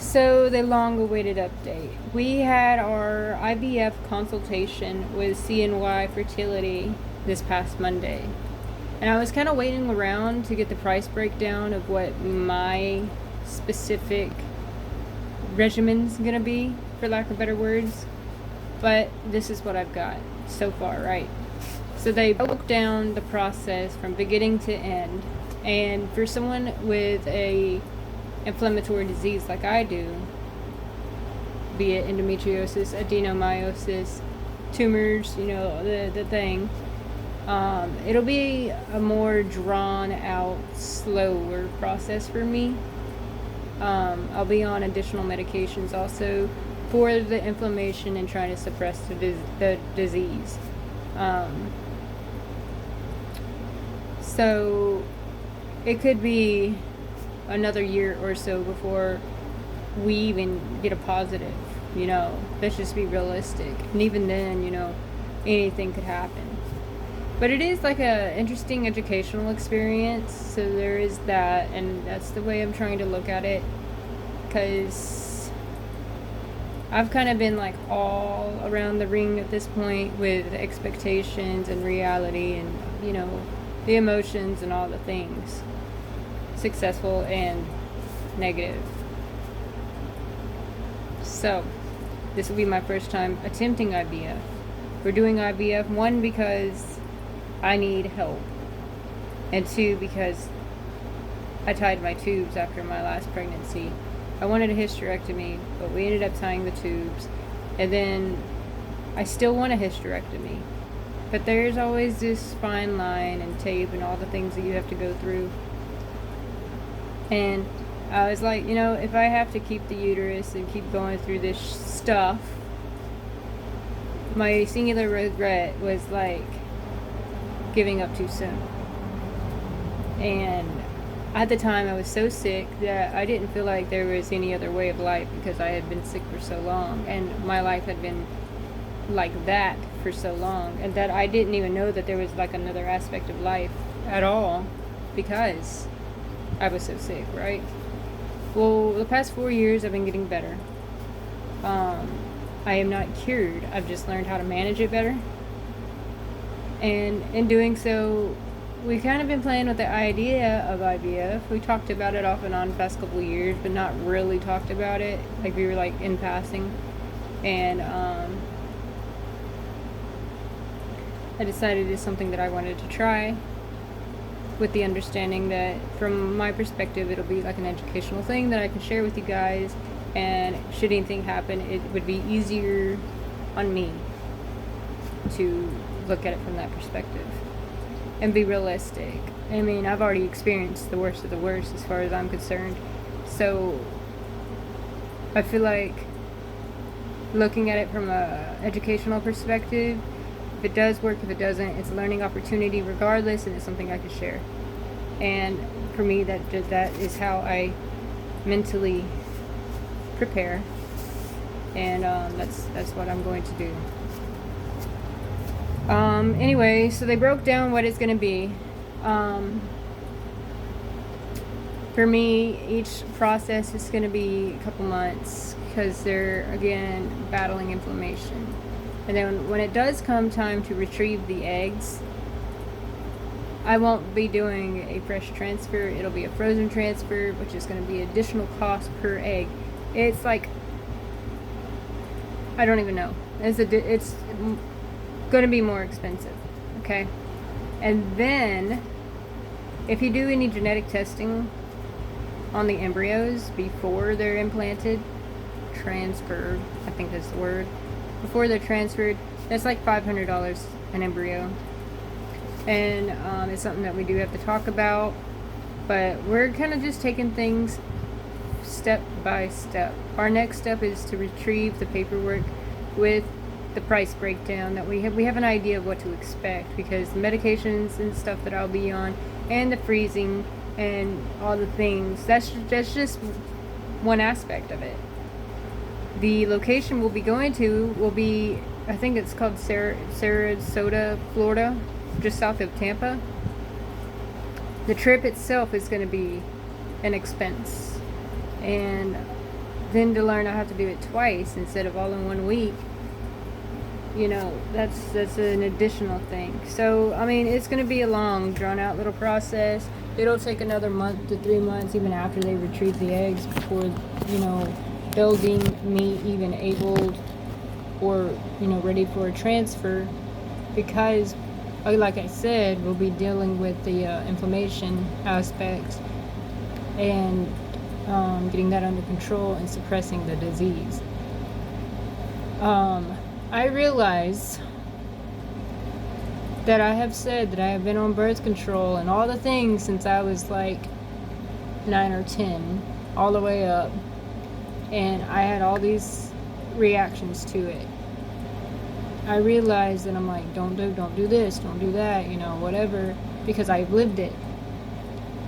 So the long-awaited update. We had our IVF consultation with CNY Fertility this past Monday. And I was kind of waiting around to get the price breakdown of what my specific regimen's going to be, for lack of better words. But this is what I've got so far, right? So they broke down the process from beginning to end. And for someone with a inflammatory disease like I do, be it endometriosis, adenomyosis, tumors, the thing, it'll be a more drawn out, slower process for me. I'll be on additional medications also for the inflammation and trying to suppress the disease. So it could be another year or so before we even get a positive, let's just be realistic. And even then, anything could happen. But it is like a interesting educational experience, so there is that, and that's the way I'm trying to look at it, because I've kind of been like all around the ring at this point with expectations and reality and, the emotions and all the things, successful and negative. So this will be my first time attempting IVF. We're doing IVF, one, because I need help, and two, because I tied my tubes after my last pregnancy. I wanted a hysterectomy, but we ended up tying the tubes, and then I still want a hysterectomy, but there's always this fine line and tape and all the things that you have to go through. And I was like, if I have to keep the uterus and keep going through this stuff, my singular regret was like giving up too soon. And at the time I was so sick that I didn't feel like there was any other way of life, because I had been sick for so long and my life had been like that for so long, and that I didn't even know that there was like another aspect of life at all, because I was so sick, right? Well, the past 4 years I've been getting better. I am not cured. I've just learned how to manage it better. And in doing so, we kind of been playing with the idea of IVF. We talked about it off and on the past couple of years, but not really talked about it. Like, we were like in passing. And I decided it's something that I wanted to try, with the understanding that from my perspective it'll be like an educational thing that I can share with you guys, and should anything happen, it would be easier on me to look at it from that perspective and be realistic. I mean, I've already experienced the worst of the worst as far as I'm concerned, so I feel like looking at it from a educational perspective, if it does work, if it doesn't, it's a learning opportunity regardless, and it's something I can share. And for me, that is how I mentally prepare, and that's what I'm going to do. Anyway, so they broke down what it's going to be. For me, each process is going to be a couple months, because they're, again, battling inflammation. And then when it does come time to retrieve the eggs, I won't be doing a fresh transfer. It'll be a frozen transfer, which is going to be additional cost per egg. It's like, I don't even know. It's going to be more expensive, okay? And then, if you do any genetic testing on the embryos before they're implanted, transferred, I think that's the word, before they're transferred, that's like $500 an embryo. And it's something that we do have to talk about, but we're kind of just taking things step by step. Our next step is to retrieve the paperwork with the price breakdown, that we have an idea of what to expect, because the medications and stuff that I'll be on, and the freezing and all the things, that's just one aspect of it. The location we'll be going to will be, I think it's called Sarasota, Florida, just south of Tampa. The trip itself is going to be an expense, and then to learn I have to do it twice instead of all in 1 week, that's an additional thing. So I mean, it's going to be a long, drawn out little process. It'll take another month to 3 months even after they retrieve the eggs before they'll deem me even able or ready for a transfer, because like I said, we'll be dealing with the inflammation aspects and getting that under control and suppressing the disease. I realize that I have said that I have been on birth control and all the things since I was like 9 or 10, all the way up, and I had all these reactions to it. I realized that I'm like, don't do this, don't do that, whatever, because I've lived it.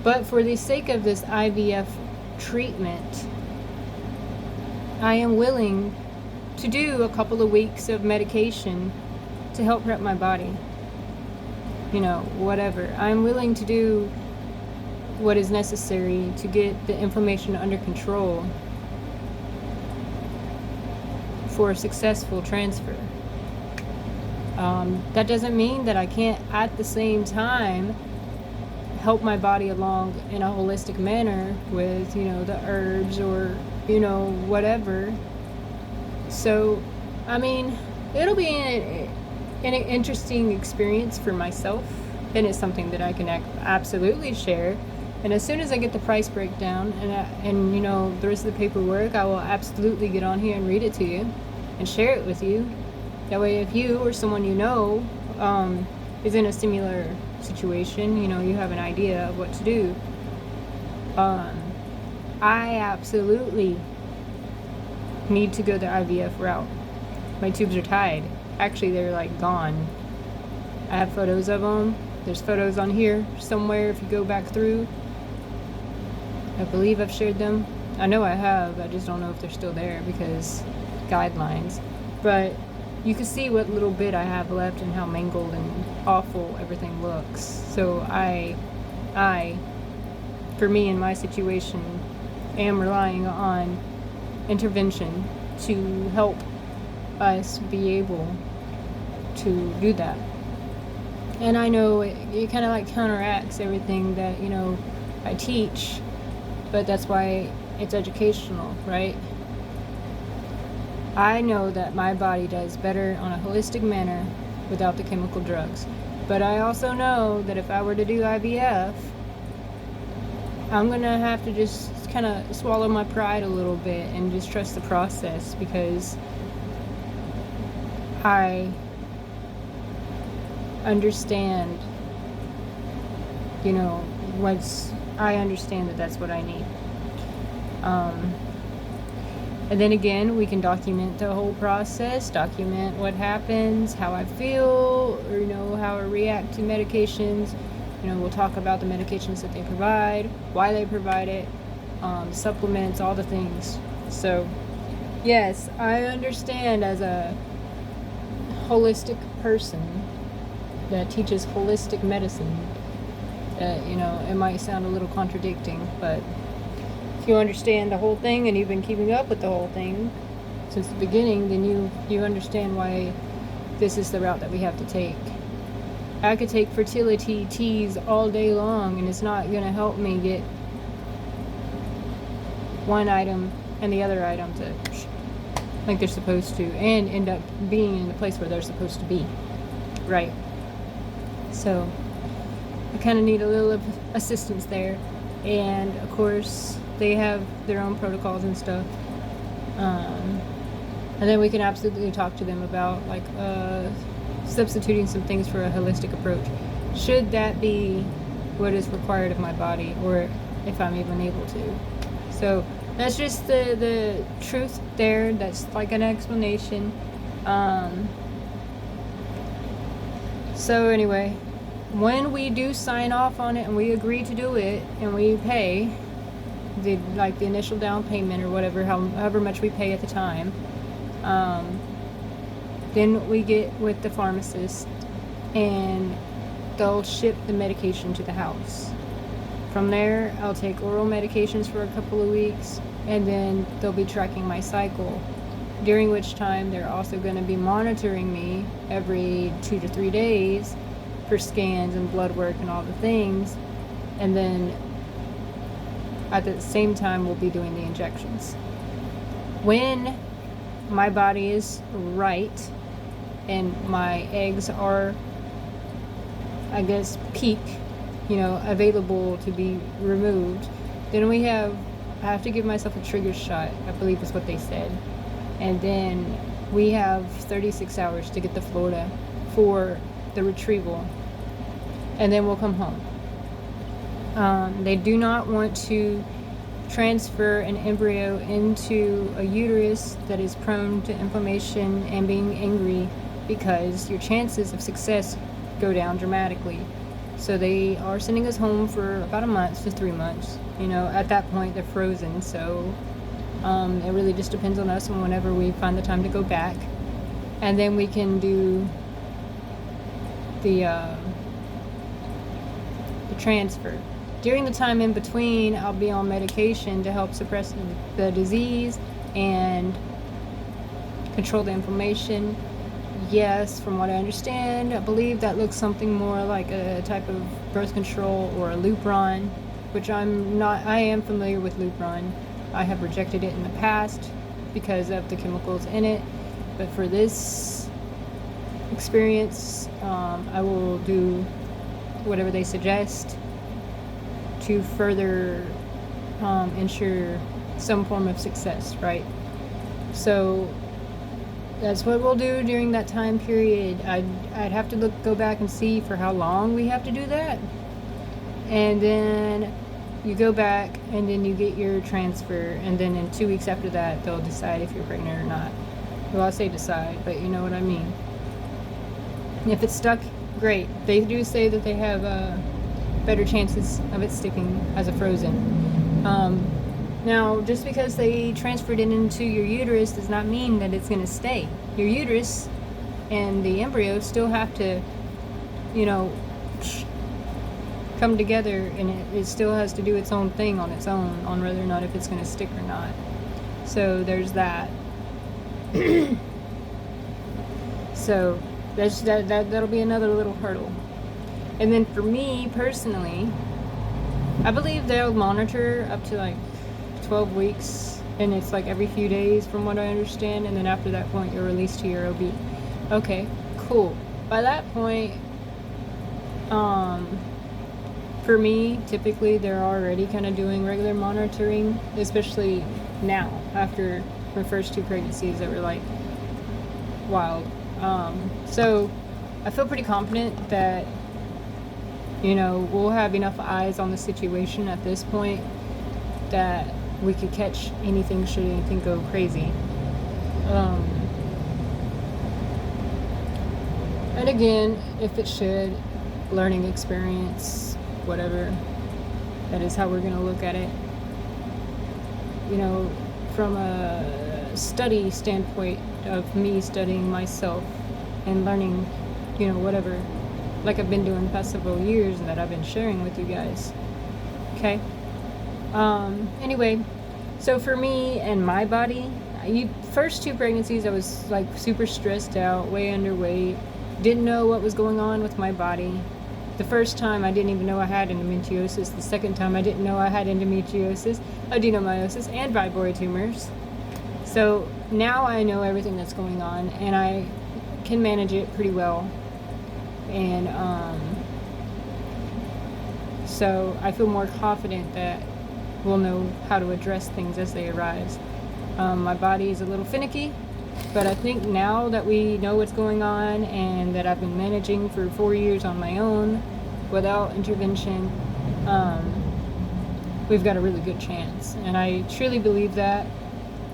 But for the sake of this IVF treatment, I am willing to do a couple of weeks of medication to help prep my body. Whatever. I'm willing to do what is necessary to get the inflammation under control for a successful transfer. That doesn't mean that I can't at the same time help my body along in a holistic manner with, the herbs or, whatever. So, I mean, it'll be an interesting experience for myself, and it's something that I can absolutely share. And as soon as I get the price breakdown and the rest of the paperwork, I will absolutely get on here and read it to you and share it with you. That way, if you or someone is in a similar situation, you have an idea of what to do. I absolutely need to go the IVF route. My tubes are tied. Actually, they're like gone. I have photos of them. There's photos on here somewhere if you go back through. I believe I've shared them. I know I have. I just don't know if they're still there because guidelines. But you can see what little bit I have left and how mangled and awful everything looks. So I, for me in my situation, am relying on intervention to help us be able to do that. And I know it kind of like counteracts everything that, I teach, but that's why it's educational, right? I know that my body does better on a holistic manner without the chemical drugs. But I also know that if I were to do IVF, I'm going to have to just kind of swallow my pride a little bit and just trust the process, because I understand, I understand that that's what I need. And then again, we can document the whole process, document what happens, how I feel, or, how I react to medications. We'll talk about the medications that they provide, why they provide it, supplements, all the things. So, yes, I understand as a holistic person that teaches holistic medicine that, it might sound a little contradicting, but if you understand the whole thing and you've been keeping up with the whole thing since the beginning, then you understand why this is the route that we have to take. I could take fertility teas all day long and it's not going to help me get one item and the other item to like they're supposed to, and end up being in the place where they're supposed to be, right? So I kind of need a little assistance there. And of course they have their own protocols and stuff, and then we can absolutely talk to them about like substituting some things for a holistic approach, should that be what is required of my body, or if I'm even able to. So that's just the truth there. That's like an explanation. So anyway, when we do sign off on it and we agree to do it and we pay the initial down payment or whatever, however much we pay at the time, then we get with the pharmacist and they'll ship the medication to the house. From there, I'll take oral medications for a couple of weeks, and then they'll be tracking my cycle, during which time they're also going to be monitoring me every 2 to 3 days for scans and blood work and all the things. And then at the same time, we'll be doing the injections. When my body is right and my eggs are, I guess, peak, available to be removed, then I have to give myself a trigger shot, I believe is what they said. And then we have 36 hours to get to Florida for the retrieval. And then we'll come home. They do not want to transfer an embryo into a uterus that is prone to inflammation and being angry, because your chances of success go down dramatically. So they are sending us home for about a month to 3 months. At that point they're frozen, so it really just depends on us and whenever we find the time to go back. And then we can do the transfer. During the time in between, I'll be on medication to help suppress the disease and control the inflammation. Yes, from what I understand, I believe that looks something more like a type of birth control or a Lupron, which I am familiar with Lupron. I have rejected it in the past because of the chemicals in it. But for this experience, I will do whatever they suggest to further ensure some form of success, right? So that's what we'll do during that time period. I'd have to go back and see for how long we have to do that. And then you go back and then you get your transfer, and then in 2 weeks after that they'll decide if you're pregnant or not. Well, I say decide, but you know what I mean. If it's stuck, great. They do say that they have better chances of it sticking as a frozen. Now, just because they transferred it into your uterus does not mean that it's going to stay. Your uterus and the embryo still have to, come together, and it still has to do its own thing on its own, on whether or not if it's going to stick or not. So there's that. So that'll be another little hurdle. And then for me personally, I believe they'll monitor up to like 12 weeks, and it's like every few days from what I understand, and then after that point you're released to your OB. Okay, cool. By that point, for me, typically they're already kind of doing regular monitoring, especially now after my first 2 pregnancies that were like wild. So I feel pretty confident that we'll have enough eyes on the situation at this point that we could catch anything should anything go crazy. And again, if it should, learning experience, whatever. That is how we're going to look at it. From a study standpoint of me studying myself and learning, whatever, like I've been doing the past several years and that I've been sharing with you guys. Okay? Anyway, so for me and my body, first 2 pregnancies I was like super stressed out, way underweight, didn't know what was going on with my body. The first time I didn't even know I had endometriosis. The second time I didn't know I had endometriosis, adenomyosis, and fibroid tumors. So now I know everything that's going on, and I can manage it pretty well. And so I feel more confident that we'll know how to address things as they arise. My body is a little finicky, but I think now that we know what's going on and that I've been managing for 4 years on my own without intervention, we've got a really good chance. And I truly believe that.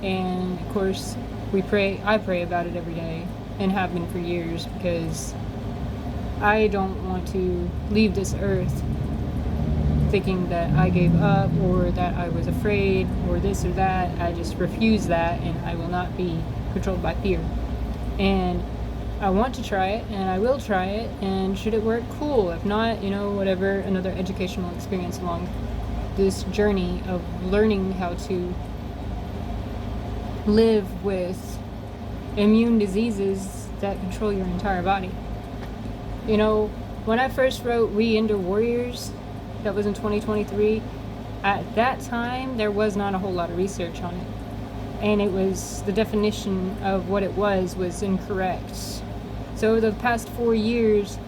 And of course, I pray about it every day and have been for years, because I don't want to leave this earth thinking that I gave up or that I was afraid or this or that. I just refuse that, and I will not be controlled by fear. And I want to try it, and I will try it, and should it work, cool. If not, whatever, another educational experience along this journey of learning how to live with immune diseases that control your entire body. When I first wrote We Ender Warriors, that was in 2023, at that time there was not a whole lot of research on it, and it was, the definition of what it was incorrect. So over the past 4 years,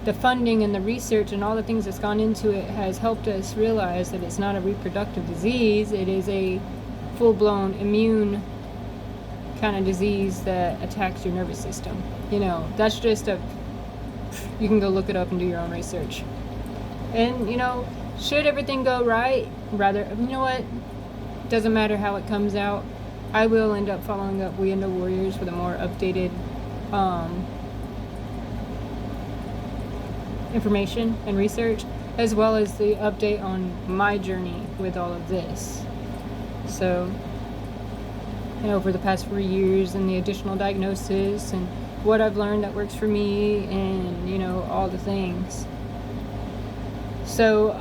the funding and the research and all the things that's gone into it has helped us realize that it's not a reproductive disease. It is a full-blown immune kind of disease that attacks your nervous system. That's just you can go look it up and do your own research. And, should everything go right, doesn't matter how it comes out, I will end up following up We Ender Warriors with a more updated information and research, as well as the update on my journey with all of this. So, over the past 4 years, and the additional diagnosis, and what I've learned that works for me, and all the things. So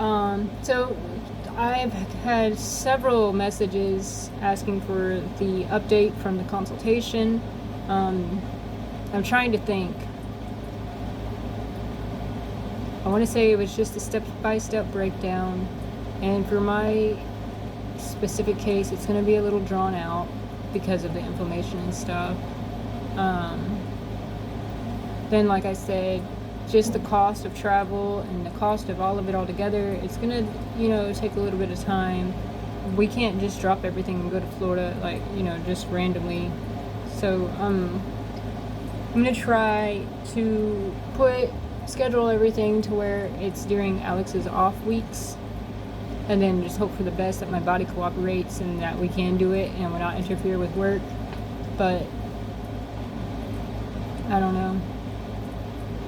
I've had several messages asking for the update from the consultation. I'm trying to think. I want to say it was just a step-by-step breakdown, and for my specific case, it's going to be a little drawn out because of the inflammation and stuff. Then, like I said, just the cost of travel and the cost of all of it all together, it's going to, take a little bit of time. We can't just drop everything and go to Florida, just randomly. So, I'm going to try to schedule everything to where it's during Alex's off weeks, and then just hope for the best that my body cooperates and that we can do it and will not interfere with work. But I don't know.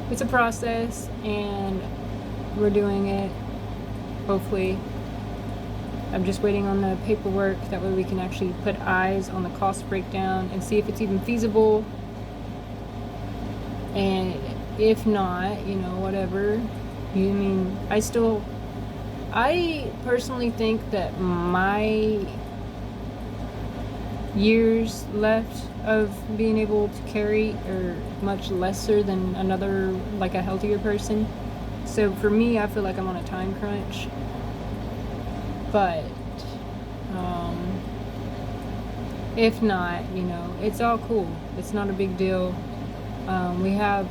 It's a process, and we're doing it. Hopefully. I'm just waiting on the paperwork. That way we can actually put eyes on the cost breakdown and see if it's even feasible. And if not, whatever. I personally think that my years left of being able to carry are much lesser than another, like a healthier person. So for me, I feel like I'm on a time crunch. But if not, it's all cool. It's not a big deal. We have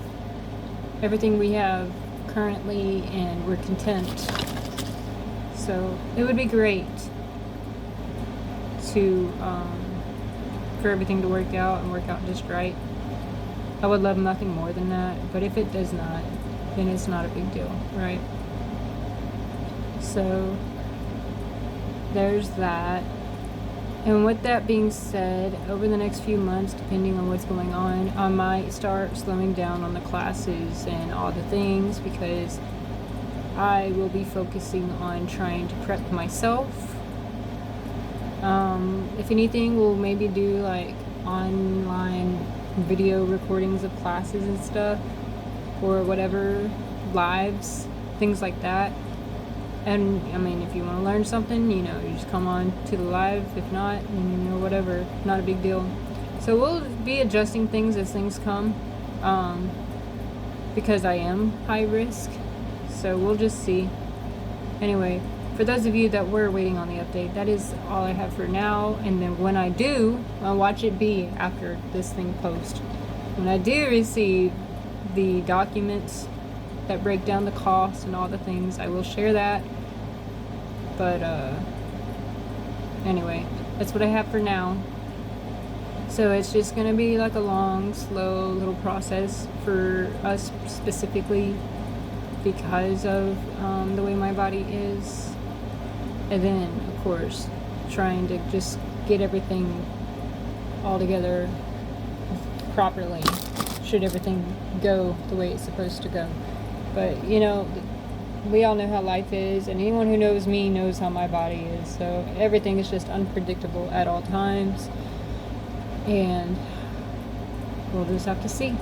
everything we have currently, and we're content. So it would be great to for everything to work out just right. I would love nothing more than that, but if it does not, then it's not a big deal, right? So there's that. And with that being said, over the next few months, depending on what's going on, I might start slowing down on the classes and all the things, because I will be focusing on trying to prep myself. If anything, we'll maybe do like online video recordings of classes and stuff, or whatever, lives, things like that. And if you want to learn something, you just come on to the live. If not, whatever, not a big deal. So we'll be adjusting things as things come, because I am high risk. So we'll just see. Anyway, for those of you that were waiting on the update, that is all I have for now. And then when I do, I'll watch it be after this thing posts. When I do receive the documents that break down the cost and all the things, I will share that. But anyway, that's what I have for now. So it's just going to be like a long, slow little process for us specifically, because of the way my body is. And then, of course, trying to just get everything all together properly, should everything go the way it's supposed to go. But, we all know how life is, and anyone who knows me knows how my body is. So everything is just unpredictable at all times, and we'll just have to see.